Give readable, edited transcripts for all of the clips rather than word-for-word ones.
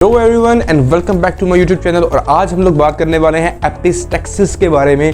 Hello everyone and welcome back to my YouTube channel. और आज हम लोग बात करने वाले हैं एपिस्टेक्सिस के बारे में,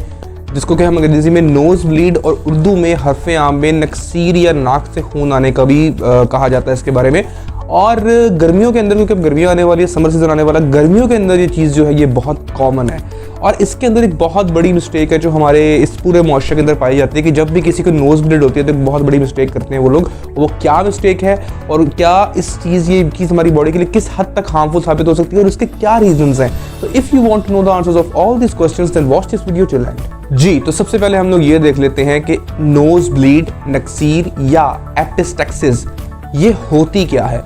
जिसको कि हम अंग्रेजी में नोज ब्लीड और उर्दू में हरफ आम में नक्सीर या नाक से खून आने का भी कहा जाता है इसके बारे में। और गर्मियों के अंदर, क्योंकि अब गर्मियाँ आने वाली है, समर सीजन आने वाला, गर्मियों के अंदर ये चीज़ जो है ये बहुत कॉमन है। और इसके अंदर एक बहुत बड़ी मिस्टेक है जो हमारे इस पूरे मुआशरे के अंदर पाई जाती है कि जब भी किसी को नोज ब्लीड होती है तो एक बहुत बड़ी मिस्टेक करते हैं वो लोग। वो क्या मिस्टेक है और क्या इस ये चीज़ हमारी बॉडी के लिए किस हद तक हार्मफुल साबित हो सकती है और उसके क्या रीजंस हैं। तो if you want to know the answers of all this questions then watch this video till end. जी, तो सबसे पहले हम लोग ये देख लेते हैं कि नोज ब्लीड, नक्सीर या एपिस्टेक्सिस ये होती क्या है।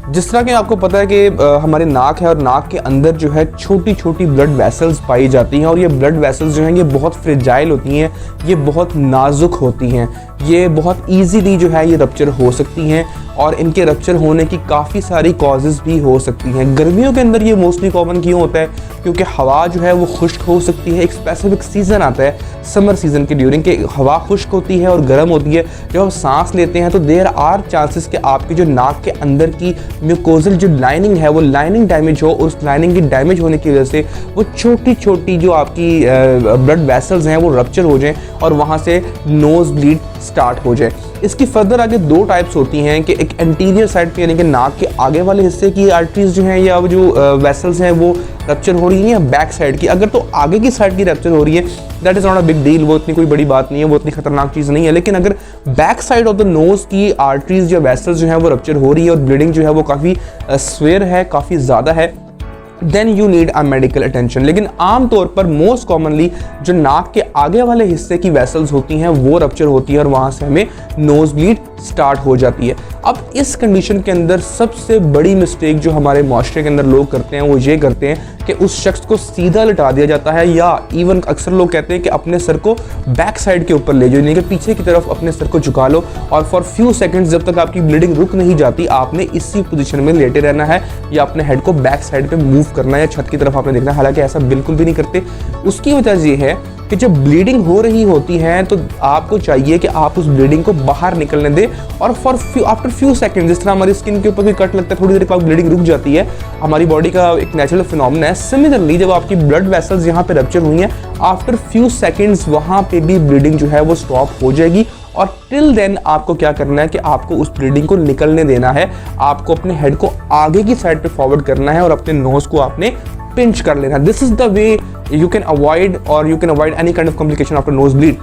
जिस तरह कि आपको पता है कि हमारे नाक है और नाक के अंदर जो है छोटी छोटी ब्लड वेसल्स पाई जाती हैं और ये ब्लड वेसल्स जो हैं ये बहुत फ्रेजाइल होती हैं, ये बहुत नाजुक होती हैं, ये बहुत इजीली जो है ये रप्चर हो सकती हैं और इनके रप्चर होने की काफ़ी सारी कॉजेज़ भी हो सकती हैं। गर्मियों के अंदर ये मोस्टली कॉमन क्यों होता है? क्योंकि हवा जो है वो खुश्क हो सकती है। एक स्पेसिफिक सीज़न आता है समर सीज़न के ड्यूरिंग के हवा खुश्क होती है और गर्म होती है। जब आप सांस लेते हैं तो देयर आर चांसेस कि आपकी जो नाक के अंदर की म्यूकोजल जो लाइनिंग है वो लाइनिंग डैमेज हो और उस लाइनिंग की डैमेज होने की वजह से वो छोटी छोटी जो आपकी ब्लड वेसल्स हैं वो रप्चर हो जाएं और वहाँ से नोज ब्लीड स्टार्ट हो जाए। इसकी फर्दर आगे दो टाइप्स होती हैं कि एक एंटीरियर साइड पे यानी कि नाक के आगे वाले हिस्से की आर्टरीज जो हैं या जो वेसल्स हैं वो रप्चर हो रही हैं, या बैक साइड की। अगर तो आगे की साइड की रप्चर हो रही है that is not a big deal, वो इतनी कोई बड़ी बात नहीं है, वो इतनी खतरनाक चीज़ नहीं है। लेकिन अगर back side of the nose की आर्टरीज या वेसल्स जो हैं वो रप्चर हो रही है और ब्लीडिंग जो है वो काफ़ी स्वेयर है, काफ़ी ज़्यादा है, then you need a medical attention. लेकिन आमतौर पर मोस्ट कॉमनली जो नाक के आगे वाले हिस्से की वेसल्स होती हैं वो रप्चर होती है और वहाँ से हमें नोज ब्लीड स्टार्ट हो जाती है। अब इस कंडीशन के अंदर सबसे बड़ी मिस्टेक जो हमारे माशरे के अंदर लोग करते हैं वो ये करते हैं कि उस शख्स को सीधा लिटा दिया जाता है, या इवन अक्सर लोग कहते हैं कि अपने सर को बैक साइड के ऊपर ले जाओ, यानी कि पीछे की तरफ अपने सर को झुका लो और फॉर फ्यू सेकंड्स जब तक आपकी ब्लीडिंग रुक नहीं जाती आपने इसी पोजीशन में लेटे रहना है या अपने हेड को बैक साइड पे मूव करना है या छत की तरफ आपने देखना है। हालांकि ऐसा बिल्कुल भी नहीं करते। उसकी वजह ये है कि जब ब्लीडिंग हो रही होती है तो आपको चाहिए कि आप उस ब्लीडिंग को बाहर निकलने दें और आफ्टर फ्यू सेकंड, जिस तरह हमारी स्किन के ऊपर भी कट लगता है थोड़ी देर बाद ब्लीडिंग रुक जाती है, हमारी बॉडी का एक नेचुरल फिनोमेना है। सिमिलरली जब आपकी ब्लड वेसल्स यहाँ पे रप्चर हुई हैं आफ्टर फ्यू सेकंड्स वहाँ पे भी ब्लीडिंग जो है वो स्टॉप हो जाएगी। और टिल देन आपको क्या करना है कि आपको उस ब्लीडिंग को निकलने देना है, आपको अपने हेड को आगे की साइड पे फॉरवर्ड करना है और अपने नोज को आपने पिंच कर लेना। This is the way you can avoid any kind of complication after nose bleed.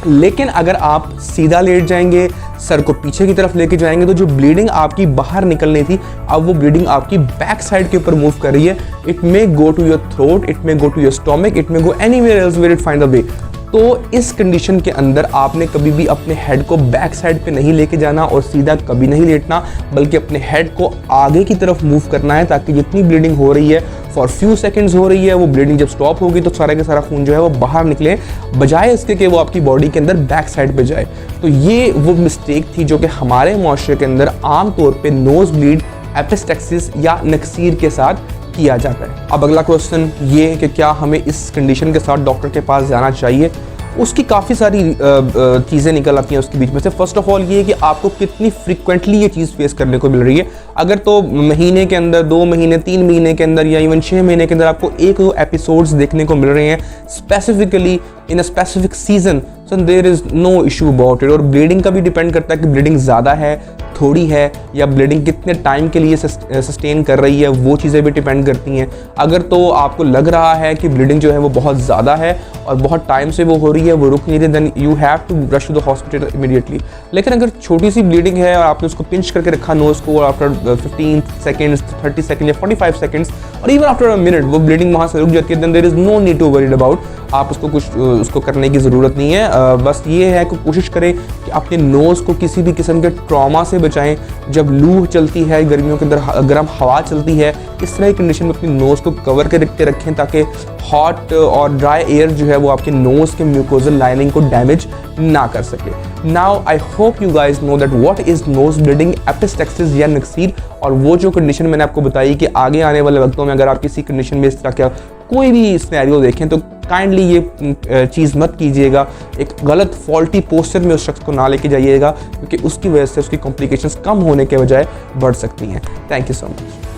लेकिन अगर आप सीधा लेट जाएंगे, सर को पीछे की तरफ लेके जाएंगे, तो जो ब्लीडिंग आपकी बाहर निकलनी थी अब वो ब्लीडिंग आपकी बैक साइड के ऊपर मूव कर रही है। It may go to your throat, it may go to your stomach, it may go anywhere else where it find the way. तो इस कंडीशन के अंदर आपने कभी भी अपने हेड को बैक साइड पे नहीं लेके जाना और सीधा कभी नहीं लेटना, बल्कि अपने हेड को आगे की तरफ मूव करना है ताकि जितनी ब्लीडिंग हो रही है फॉर फ्यू सेकंड्स हो रही है, वो ब्लीडिंग जब स्टॉप होगी तो सारा का सारा खून जो है वो बाहर निकले, बजाय इसके कि वो आपकी बॉडी के अंदर बैक साइड पे जाए। तो ये वो मिस्टेक थी जो कि हमारे मुआशरे के अंदर आमतौर पर नोज ब्लीड, एपिस्टेक्सिस या नक्सीर के साथ किया जाता है। अब अगला क्वेश्चन ये कि क्या हमें इस कंडीशन के साथ डॉक्टर के पास जाना चाहिए? उसकी काफ़ी सारी चीज़ें निकल आती हैं उसके बीच में से। फर्स्ट ऑफ ऑल ये है कि आपको कितनी फ्रीक्वेंटली ये चीज़ फेस करने को मिल रही है। अगर तो महीने के अंदर, 2 महीने, 3 महीने के अंदर या इवन 6 महीने के अंदर आपको एक एपिसोड्स देखने को मिल रहे हैं specifically in a specific season, so there is no issue about it. और ब्लीडिंग का भी डिपेंड करता है कि ब्लीडिंग ज़्यादा है, थोड़ी है, या ब्लीडिंग कितने टाइम के लिए सस्टेन कर रही है, वो चीज़ें भी डिपेंड करती हैं। अगर तो आपको लग रहा है कि ब्लीडिंग जो है वो बहुत ज़्यादा है और बहुत टाइम से वो हो रही है, वो रुक नहीं रही, then you have to rush to the hospital immediately. लेकिन अगर छोटी सी ब्लीडिंग है और आपने उसको पिंच करके रखा नोज़ को और आफ्टर 15 सेकेंड्स, 30 सेकेंड या 45 सेकेंड्स और इवन आफ्टर अ मिनट वो ब्लीडिंग वहाँ से रुक जाती है, then there is no need to worried about. आप उसको करने की ज़रूरत नहीं है। बस ये है कि कोशिश करें कि अपने नोज़ को किसी भी किस्म के ट्रॉमा से बचाएं। जब लू चलती है, गर्मियों के अंदर गर्म हवा चलती है, इस तरह की कंडीशन में अपनी नोज़ को कवर करके रखें ताकि हॉट और ड्राई एयर जो है वो आपके नोज़ के म्यूकोजल लाइनिंग को डैमेज ना कर सके। Now I hope you guys know that what is nose bleeding, epistaxis या नक्सीर। और वो जो कंडीशन मैंने आपको बताई कि आगे आने वाले वक्तों में अगर आप किसी कंडीशन में इस तरह का कोई भी सिनेरियो देखें तो काइंडली ये चीज़ मत कीजिएगा, एक गलत फॉल्टी पोस्चर में उस शख्स को ना लेके जाइएगा, क्योंकि उसकी वजह से उसकी कॉम्प्लिकेशंस कम होने के बजाय बढ़ सकती हैं। Thank you so much.